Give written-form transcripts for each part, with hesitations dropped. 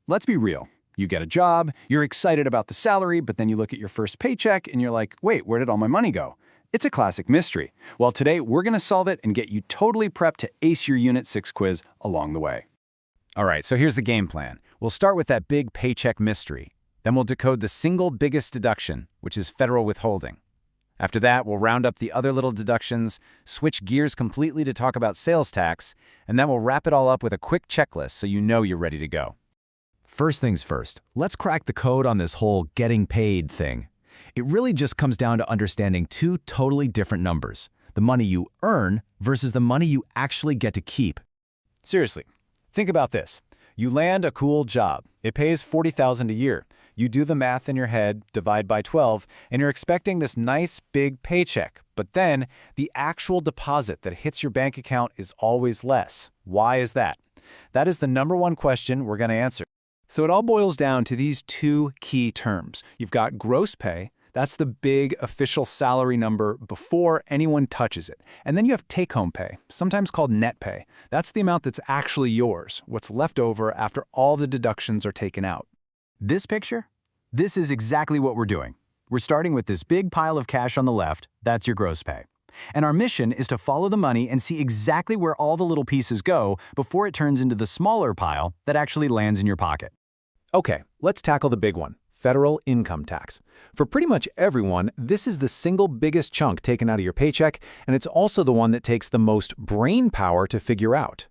Let's be real. You get a job, you're excited about the salary, but then you look at your first paycheck and you're like, wait, where did all my money go? It's a classic mystery. Well, today we're going to solve it and get you totally prepped to ace your Unit 6 quiz along the way. All right, so here's the game plan. We'll start with that big paycheck mystery. Then we'll decode the single biggest deduction, which is federal withholding. After that, we'll round up the other little deductions, switch gears completely to talk about sales tax, and then we'll wrap it all up with a quick checklist so you know you're ready to go. First things first, let's crack the code on this whole getting paid thing. It really just comes down to understanding two totally different numbers, the money you earn versus the money you actually get to keep. Seriously, think about this. You land a cool job. It pays $40,000 a year. You do the math in your head, divide by 12, and you're expecting this nice big paycheck. But then the actual deposit that hits your bank account is always less. Why is that? That is the number one question we're going to answer. So it all boils down to these two key terms. You've got gross pay. That's the big official salary number before anyone touches it. And then you have take-home pay, sometimes called net pay. That's the amount that's actually yours, what's left over after all the deductions are taken out. This picture? This is exactly what we're doing. We're starting with this big pile of cash on the left, that's your gross pay. And our mission is to follow the money and see exactly where all the little pieces go before it turns into the smaller pile that actually lands in your pocket. Okay, let's tackle the big one, federal income tax. For pretty much everyone, this is the single biggest chunk taken out of your paycheck, and it's also the one that takes the most brain power to figure out.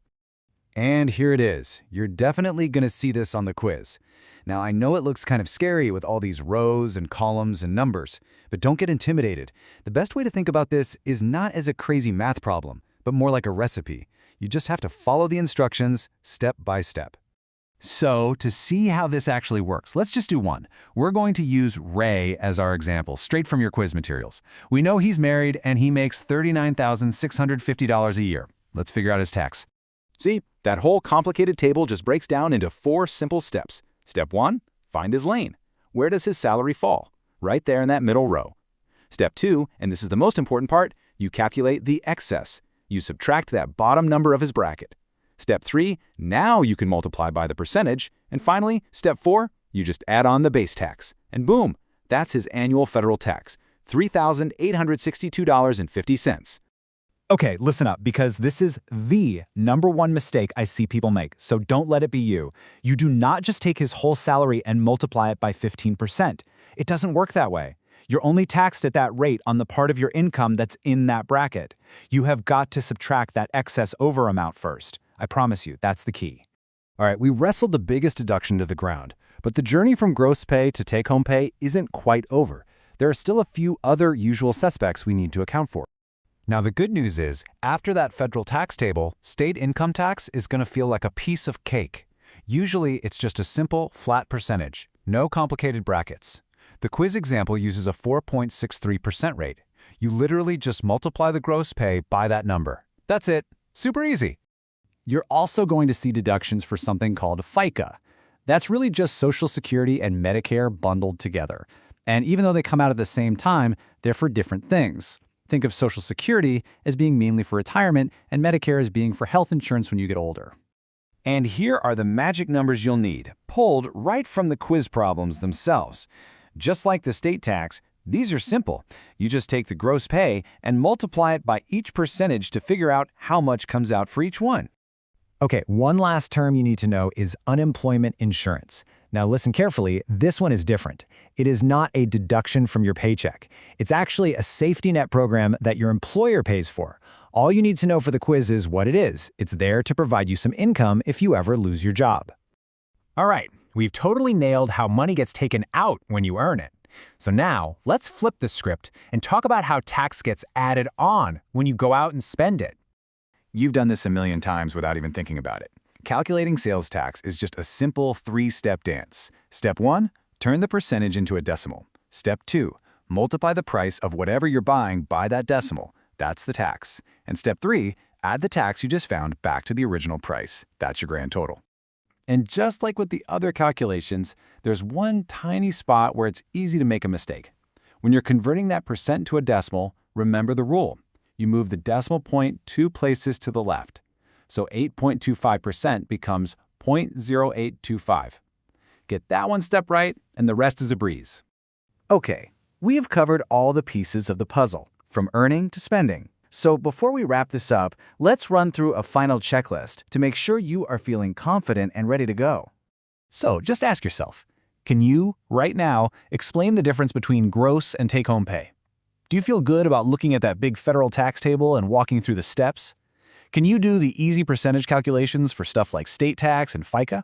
And here it is. You're definitely going to see this on the quiz. Now, I know it looks kind of scary with all these rows and columns and numbers, but don't get intimidated. The best way to think about this is not as a crazy math problem, but more like a recipe. You just have to follow the instructions step by step. So, to see how this actually works, let's just do one. We're going to use Ray as our example, straight from your quiz materials. We know he's married and he makes $39,650 a year. Let's figure out his tax. See, that whole complicated table just breaks down into 4 simple steps. Step 1, find his lane. Where does his salary fall? Right there in that middle row. Step 2, and this is the most important part, you calculate the excess. You subtract that bottom number of his bracket. Step 3, now you can multiply by the percentage. And finally, step 4, you just add on the base tax. And boom, that's his annual federal tax, $3,862.50. Okay, listen up, because this is the number one mistake I see people make, so don't let it be you. You do not just take his whole salary and multiply it by 15%. It doesn't work that way. You're only taxed at that rate on the part of your income that's in that bracket. You have got to subtract that excess over amount first. I promise you, that's the key. All right, we wrestled the biggest deduction to the ground, but the journey from gross pay to take-home pay isn't quite over. There are still a few other usual suspects we need to account for. Now, the good news is, after that federal tax table, state income tax is going to feel like a piece of cake. Usually, it's just a simple, flat percentage, no complicated brackets. The quiz example uses a 4.63% rate. You literally just multiply the gross pay by that number. That's it. Super easy. You're also going to see deductions for something called FICA. That's really just Social Security and Medicare bundled together. And even though they come out at the same time, they're for different things. Think of Social Security as being mainly for retirement and Medicare as being for health insurance when you get older. And here are the magic numbers you'll need, pulled right from the quiz problems themselves. Just like the state tax, these are simple. You just take the gross pay and multiply it by each percentage to figure out how much comes out for each one. Okay, one last term you need to know is unemployment insurance. Now listen carefully, this one is different. It is not a deduction from your paycheck. It's actually a safety net program that your employer pays for. All you need to know for the quiz is what it is. It's there to provide you some income if you ever lose your job. All right, we've totally nailed how money gets taken out when you earn it. So now, let's flip the script and talk about how tax gets added on when you go out and spend it. You've done this a million times without even thinking about it. Calculating sales tax is just a simple 3-step dance. Step 1, turn the percentage into a decimal. Step 2, multiply the price of whatever you're buying by that decimal. That's the tax. And step 3, add the tax you just found back to the original price. That's your grand total. And just like with the other calculations, there's one tiny spot where it's easy to make a mistake. When you're converting that percent to a decimal, remember the rule. You move the decimal point 2 places to the left. So 8.25% becomes 0.0825. Get that one step right, and the rest is a breeze. Okay, we have covered all the pieces of the puzzle, from earning to spending. So before we wrap this up, let's run through a final checklist to make sure you are feeling confident and ready to go. So just ask yourself, can you, right now, explain the difference between gross and take-home pay? Do you feel good about looking at that big federal tax table and walking through the steps? Can you do the easy percentage calculations for stuff like state tax and FICA?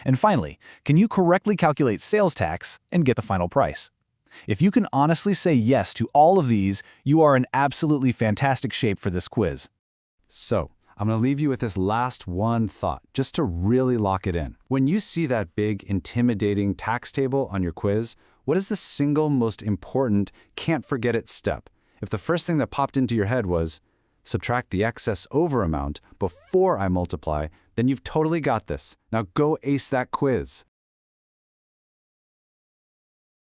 And finally, can you correctly calculate sales tax and get the final price? If you can honestly say yes to all of these, you are in absolutely fantastic shape for this quiz. So, I'm going to leave you with this last one thought, just to really lock it in. When you see that big, intimidating tax table on your quiz, what is the single most important, can't forget it step? If the first thing that popped into your head was, subtract the excess over amount before I multiply, then you've totally got this. Now go ace that quiz.